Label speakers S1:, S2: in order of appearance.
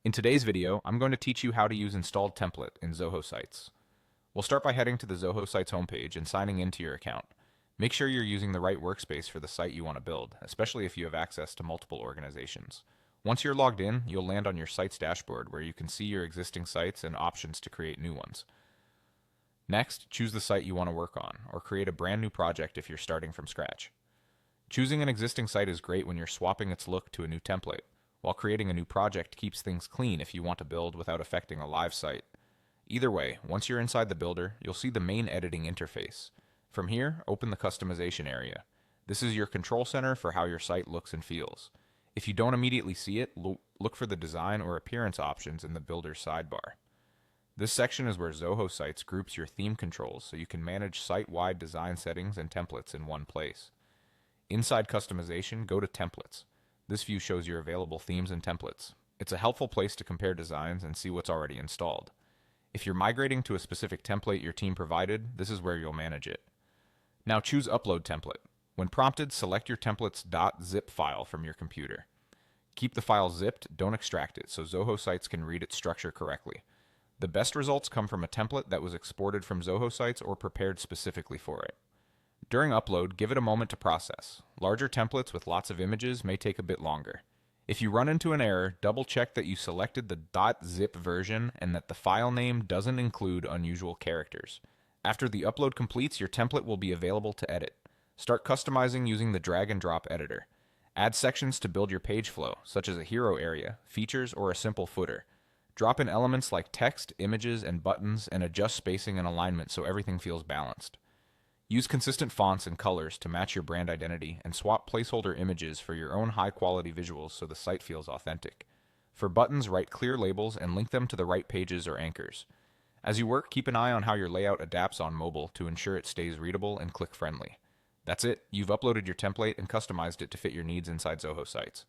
S1: In today's video, I'm going to teach you how to use installed template in Zoho Sites. We'll start by heading to the Zoho Sites homepage and signing into your account. Make sure you're using the right workspace for the site you want to build, especially if you have access to multiple organizations. Once you're logged in, you'll land on your site's dashboard where you can see your existing sites and options to create new ones. Next, choose the site you want to work on, or create a brand new project if you're starting from scratch. Choosing an existing site is great when you're swapping its look to a new template, while creating a new project keeps things clean if you want to build without affecting a live site. Either way, once you're inside the builder, you'll see the main editing interface. From here, open the customization area. This is your control center for how your site looks and feels. If you don't immediately see it, look for the design or appearance options in the builder's sidebar. This section is where Zoho Sites groups your theme controls so you can manage site-wide design settings and templates in one place. Inside customization, go to Templates. This view shows your available themes and templates. It's a helpful place to compare designs and see what's already installed. If you're migrating to a specific template your team provided, this is where you'll manage it. Now choose Upload Template. When prompted, select your template's .zip file from your computer. Keep the file zipped, don't extract it, so Zoho Sites can read its structure correctly. The best results come from a template that was exported from Zoho Sites or prepared specifically for it. During upload, give it a moment to process. Larger templates with lots of images may take a bit longer. If you run into an error, double check that you selected the .zip version and that the file name doesn't include unusual characters. After the upload completes, your template will be available to edit. Start customizing using the drag and drop editor. Add sections to build your page flow, such as a hero area, features, or a simple footer. Drop in elements like text, images, and buttons, and adjust spacing and alignment so everything feels balanced. Use consistent fonts and colors to match your brand identity, and swap placeholder images for your own high-quality visuals so the site feels authentic. For buttons, write clear labels and link them to the right pages or anchors. As you work, keep an eye on how your layout adapts on mobile to ensure it stays readable and click-friendly. That's it. You've uploaded your template and customized it to fit your needs inside Zoho Sites.